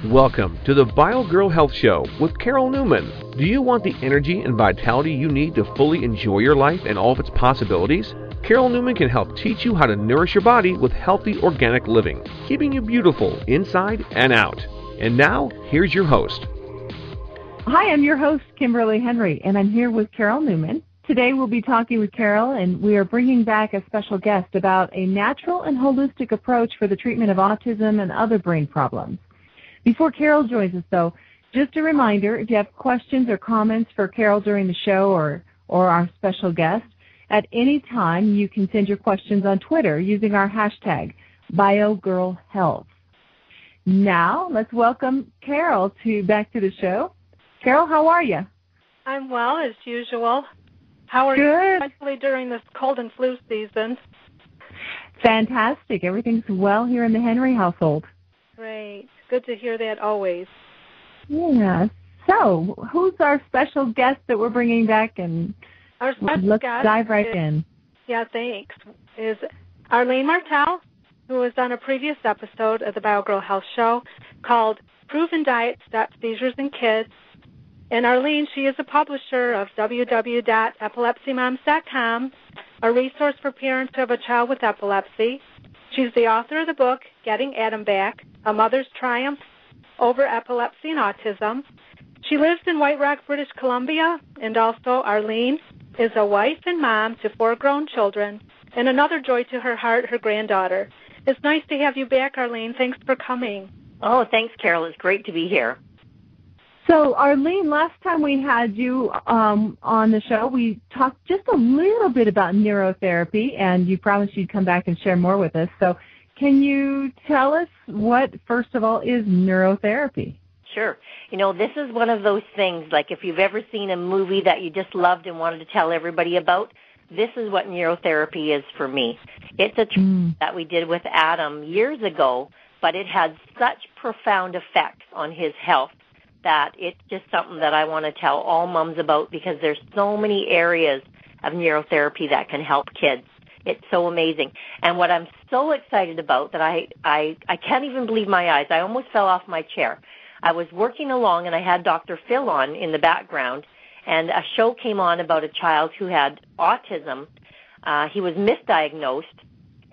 Welcome to the Bio Girl Health Show with Carol Newman. Do you want the energy and vitality you need to fully enjoy your life and all of its possibilities? Carol Newman can help teach you how to nourish your body with healthy organic living, keeping you beautiful inside and out. And now, here's your host. Hi, I'm your host, Kimberly Henry, and I'm here with Carol Newman. Today we'll be talking with Carol, and we are bringing back a special guest about a natural and holistic approach for the treatment of autism and other brain problems. Before Carol joins us, though, just a reminder, if you have questions or comments for Carol during the show or our special guest, at any time you can send your questions on Twitter using our hashtag, BioGirlHealth. Now, let's welcome Carol back to the show. Carol, how are you? I'm well, as usual. How are you, especially during this cold and flu season? Fantastic. Everything's well here in the Henry household. Great. Good to hear that always. Yeah. So, who's our special guest that we're bringing back? And our special let's guest dive right in. Yeah, thanks. Is Arlene Martell, who was on a previous episode of the BioGirl Health Show called Proven Diet Stop Seizures in Kids. And Arlene, she is a publisher of www.epilepsymoms.com, a resource for parents who have a child with epilepsy. She's the author of the book, Getting Adam Back, A Mother's Triumph Over Epilepsy and Autism. She lives in White Rock, British Columbia, and also Arlene is a wife and mom to 4 grown children, and another joy to her heart, her granddaughter. It's nice to have you back, Arlene. Thanks for coming. Oh, thanks, Carol. It's great to be here. So, Arlene, last time we had you on the show, we talked just a little bit about neurotherapy, and you promised you'd come back and share more with us. So can you tell us what, first of all, is neurotherapy? Sure. You know, this is one of those things, like if you've ever seen a movie that you just loved and wanted to tell everybody about, this is what neurotherapy is for me. It's a treatment that we did with Adam years ago, but it had such profound effects on his health that it's just something that I want to tell all moms about because there's so many areas of neurotherapy that can help kids. It's so amazing. And what I'm so excited about that I can't even believe my eyes. I almost fell off my chair. I was working along and I had Dr. Phil on in the background, and a show came on about a child who had autism. He was misdiagnosed,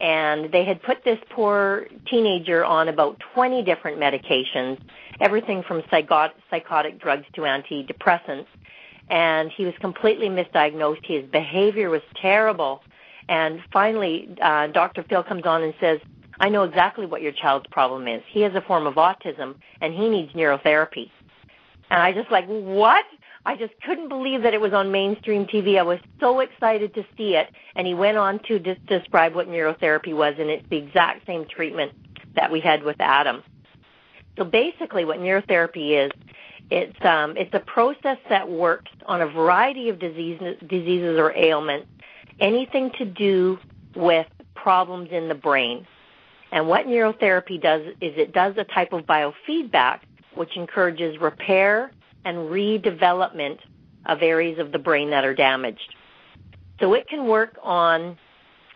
and they had put this poor teenager on about 20 different medications, everything from psychotic drugs to antidepressants, and he was completely misdiagnosed. His behavior was terrible, and finally Dr. Phil comes on and says, I know exactly what your child's problem is. He has a form of autism, and he needs neurotherapy. And I just like, what? I just couldn't believe that it was on mainstream TV. I was so excited to see it, and he went on to describe what neurotherapy was, and it's the exact same treatment that we had with Adam. So basically what neurotherapy is, it's a process that works on a variety of diseases or ailments, anything to do with problems in the brain. And what neurotherapy does is it does a type of biofeedback which encourages repair and redevelopment of areas of the brain that are damaged. So it can work on,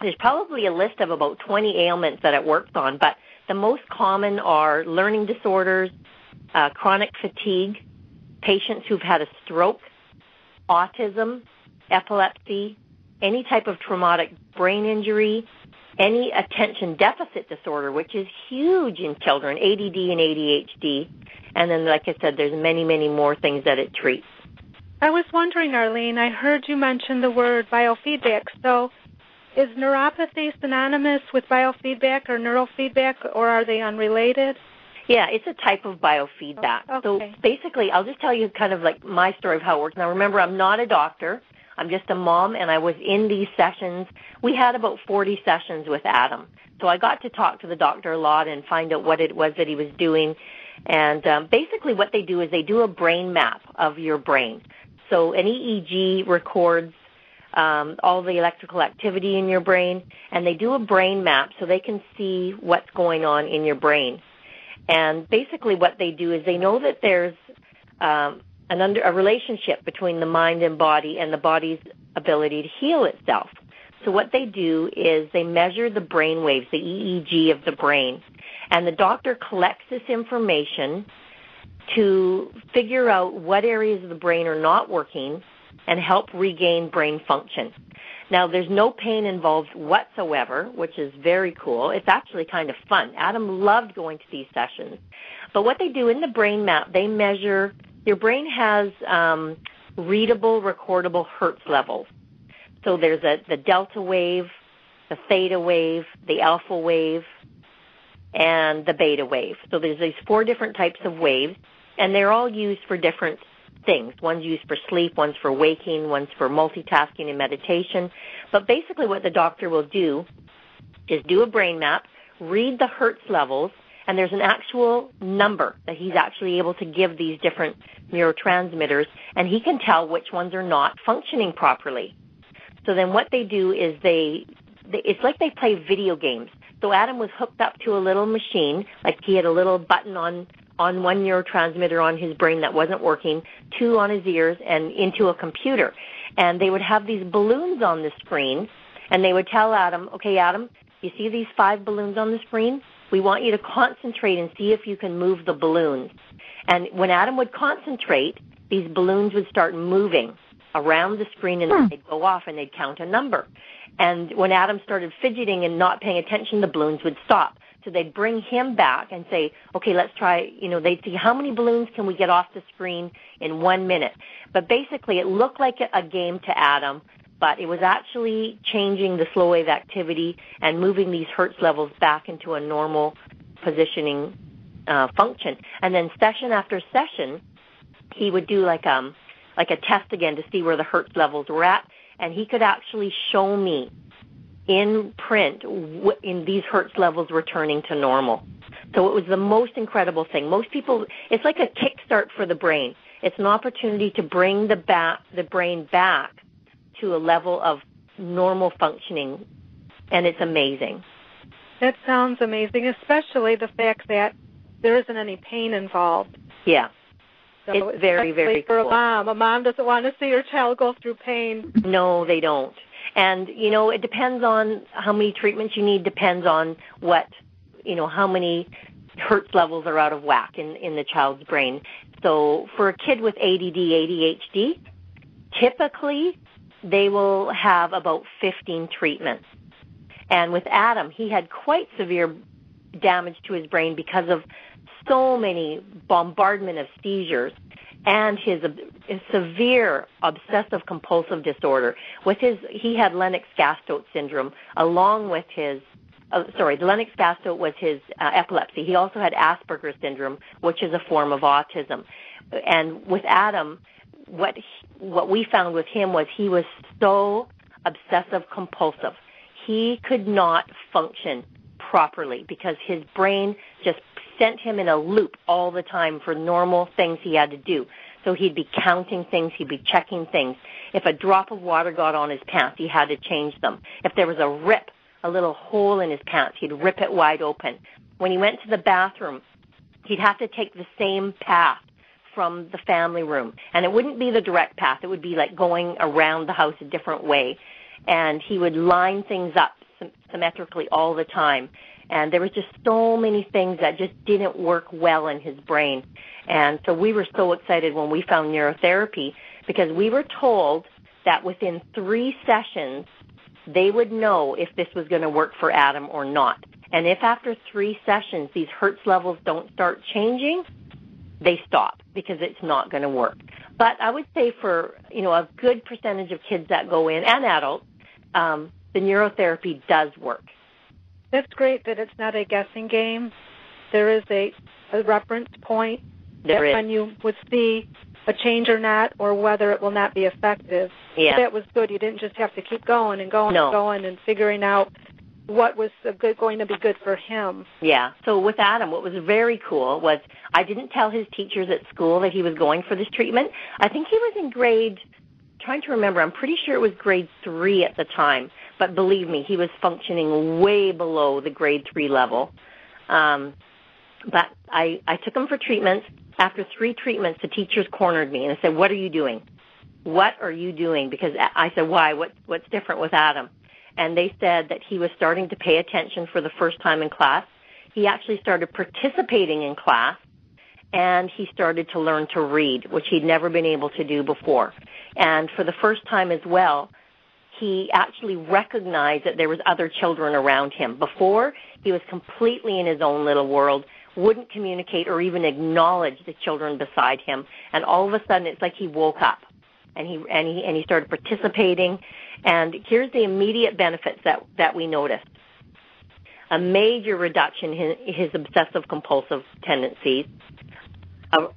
there's probably a list of about 20 ailments that it works on, but the most common are learning disorders, chronic fatigue, patients who've had a stroke, autism, epilepsy, any type of traumatic brain injury, any attention deficit disorder, which is huge in children, ADD and ADHD. And then, like I said, there's many, many more things that it treats. I was wondering, Arlene, I heard you mention the word biofeedback. So is neuropathy synonymous with biofeedback or neurofeedback, or are they unrelated? Yeah, it's a type of biofeedback. Okay. So basically, I'll just tell you kind of like my story of how it works. Now, remember, I'm not a doctor. I'm just a mom, and I was in these sessions. We had about 40 sessions with Adam. So I got to talk to the doctor a lot and find out what it was that he was doing. And basically what they do is they do a brain map of your brain. So an EEG records all the electrical activity in your brain, and they do a brain map so they can see what's going on in your brain. And basically what they do is they know that there's a relationship between the mind and body and the body's ability to heal itself. So what they do is they measure the brain waves, the EEG of the brain, And the doctor collects this information to figure out what areas of the brain are not working and help regain brain function. Now, there's no pain involved whatsoever, which is very cool. It's actually kind of fun. Adam loved going to these sessions. But what they do in the brain map, they measure, your brain has readable, recordable Hertz levels. So there's the delta wave, the theta wave, the alpha wave, and the beta wave. So there's these 4 different types of waves, and they're all used for different things. One's used for sleep, one's for waking, one's for multitasking and meditation. But basically what the doctor will do is do a brain map, read the Hertz levels, and there's an actual number that he's actually able to give these different neurotransmitters, and he can tell which ones are not functioning properly. So then what they do is it's like they play video games. So Adam was hooked up to a little machine, like he had a little button on one neurotransmitter on his brain that wasn't working, 2 on his ears, and into a computer. And they would have these balloons on the screen, and they would tell Adam, okay, Adam, you see these 5 balloons on the screen? We want you to concentrate and see if you can move the balloons. And when Adam would concentrate, these balloons would start moving around the screen, and they'd go off, and they'd count a number. And when Adam started fidgeting and not paying attention, the balloons would stop. So they'd bring him back and say, okay, let's try, they'd see how many balloons can we get off the screen in 1 minute. But basically it looked like a game to Adam, but it was actually changing the slow wave activity and moving these Hertz levels back into a normal positioning function. And then session after session, he would do like a test again to see where the Hertz levels were at, and he could actually show me in print in these Hertz levels returning to normal. So it was the most incredible thing. Most people, it's like a kickstart for the brain. It's an opportunity to bring the brain back to a level of normal functioning, and it's amazing. That sounds amazing, especially the fact that there isn't any pain involved. Yeah. So it's very, very cool. cool. A mom doesn't want to see her child go through pain. No, they don't. And, it depends on how many treatments you need, depends on how many Hertz levels are out of whack in the child's brain. So for a kid with ADD, ADHD, typically they will have about 15 treatments. And with Adam, he had quite severe damage to his brain because of so many bombardment of seizures and his severe obsessive compulsive disorder. He had Lennox-Gastaut syndrome along with the Lennox-Gastaut was his epilepsy. He also had Asperger's syndrome, which is a form of autism. And with Adam, what we found with him was he was so obsessive compulsive. He could not function properly because his brain just sent him in a loop all the time for normal things he had to do. So he'd be counting things, he'd be checking things. If a drop of water got on his pants, he had to change them. If there was a little hole in his pants, he'd rip it wide open. When he went to the bathroom, he'd have to take the same path from the family room. And it wouldn't be the direct path. It would be like going around the house a different way. And he would line things up symmetrically all the time. And there was just so many things that just didn't work well in his brain. And so we were so excited when we found neurotherapy because we were told that within 3 sessions, they would know if this was going to work for Adam or not. And if after 3 sessions these Hertz levels don't start changing, they stop because it's not going to work. But I would say for, a good percentage of kids that go in and adults, the neurotherapy does work. That's great that it's not a guessing game. There is a reference point when you would see a change or not, or whether it will not be effective. Yeah. That was good. You didn't just have to keep going and going and going and figuring out what was going to be good for him. Yeah. So with Adam, what was very cool was I didn't tell his teachers at school that he was going for this treatment. I think he was in trying to remember, I'm pretty sure it was grade 3 at the time. But believe me, he was functioning way below the grade 3 level. But I took him for treatments. After 3 treatments, the teachers cornered me and said, what are you doing? What are you doing? Because I said, why? What's different with Adam? And they said that he was starting to pay attention for the first time in class. he actually started participating in class, and he started to learn to read, which he'd never been able to do before. And for the first time as well, he actually recognized that there was other children around him. Before, he was completely in his own little world, wouldn't communicate or even acknowledge the children beside him. And all of a sudden, it's like he woke up, and he started participating. And here's the immediate benefits that we noticed. A major reduction in his obsessive-compulsive tendencies.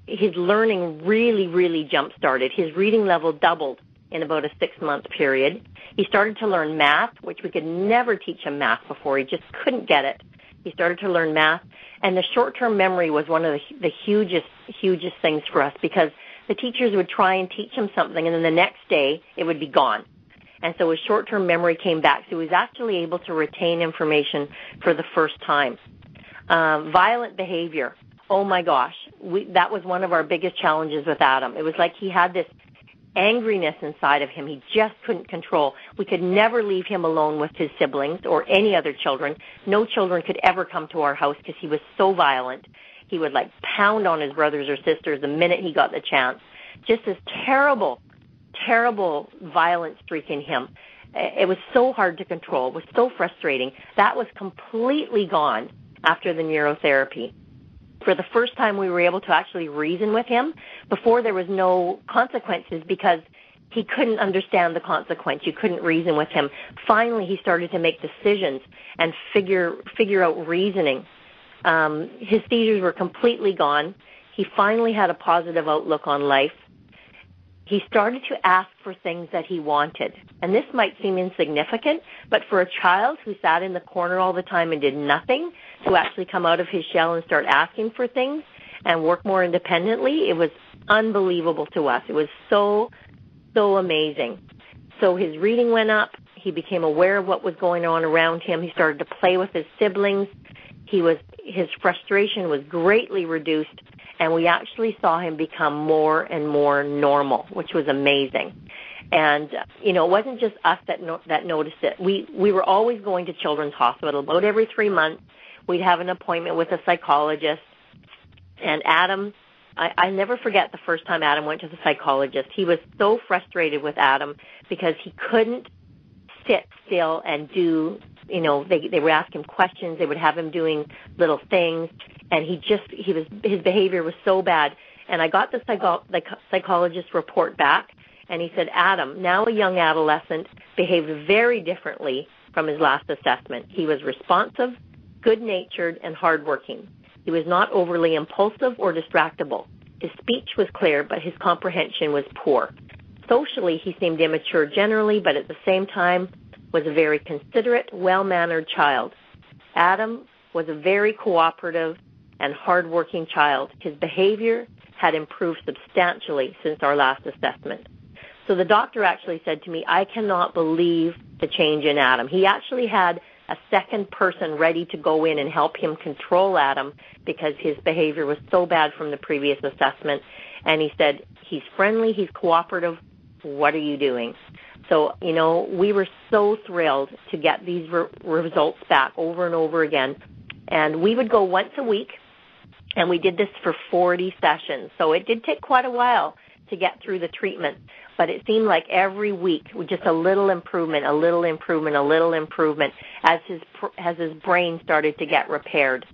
His learning really, really jump-started. His reading level doubled in about a 6-month period. He started to learn math, which we could never teach him math before. He just couldn't get it. He started to learn math. And the short-term memory was one of the hugest things for us, because the teachers would try and teach him something, and then the next day it would be gone. And so his short-term memory came back. So he was actually able to retain information for the first time. Violent behavior. Oh, my gosh. That was one of our biggest challenges with Adam. It was like he had this angriness inside of him he just couldn't control. We could never leave him alone with his siblings or any other children. No children could ever come to our house because he was so violent. He would pound on his brothers or sisters the minute he got the chance. Just this terrible violent streak in him. It was so hard to control. It was so frustrating. That was completely gone after the neurotherapy. For the first time, we were able to actually reason with him. Before, there was no consequences because he couldn't understand the consequence. You couldn't reason with him. Finally, he started to make decisions and figure out reasoning. His seizures were completely gone. He finally had a positive outlook on life. He started to ask for things that he wanted. And this might seem insignificant, but for a child who sat in the corner all the time and did nothing, to actually come out of his shell and start asking for things and work more independently, it was unbelievable to us. It was so amazing. So his reading went up. He became aware of what was going on around him. He started to play with his siblings. His frustration was greatly reduced, and we actually saw him become more and more normal, which was amazing. And, it wasn't just us that noticed it. We were always going to Children's Hospital. About every 3 months, we'd have an appointment with a psychologist. And Adam, I never forget the first time Adam went to the psychologist. He was so frustrated with Adam because he couldn't sit still and do, they would ask him questions. They would have him doing little things. And his behavior was so bad. And I got the psychologist's report back, and he said, Adam, now a young adolescent, behaved very differently from his last assessment. He was responsive, good-natured, and hardworking. He was not overly impulsive or distractible. His speech was clear, but his comprehension was poor. Socially, he seemed immature generally, but at the same time was a very considerate, well-mannered child. Adam was a very cooperative and hardworking child. His behavior had improved substantially since our last assessment. So the doctor actually said to me, I cannot believe the change in Adam. He actually had a second person ready to go in and help him control Adam because his behavior was so bad from the previous assessment. And he said, he's friendly, he's cooperative, what are you doing? So, we were so thrilled to get these results back over and over again. And we would go once a week, and we did this for 40 sessions. So it did take quite a while to get through the treatment. But it seemed like every week, with just a little improvement as his brain started to get repaired.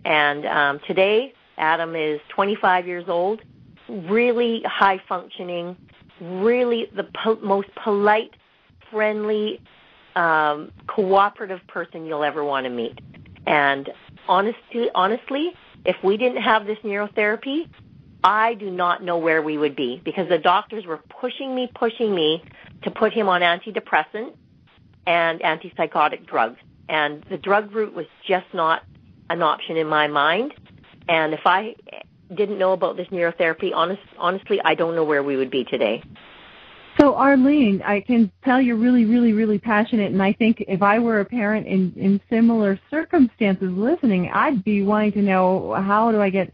And today, Adam is 25 years old, really high functioning, really the most polite, friendly, cooperative person you'll ever want to meet. And honestly, if we didn't have this neurotherapy, I do not know where we would be, because the doctors were pushing me to put him on antidepressant and antipsychotic drugs. And the drug route was just not an option in my mind. And if I didn't know about this neurotherapy, honestly, I don't know where we would be today. So, Arlene, I can tell you're really, really, really passionate, and I think if I were a parent in similar circumstances listening, I'd be wanting to know, how do I get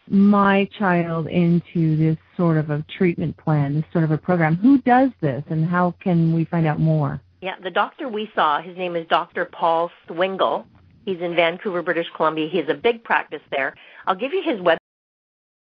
my child into this sort of a treatment plan, this sort of a program? Who does this, and how can we find out more? Yeah, the doctor we saw, his name is Dr. Paul Swingle, He's in Vancouver, British Columbia. He has a big practice there. I'll give you his website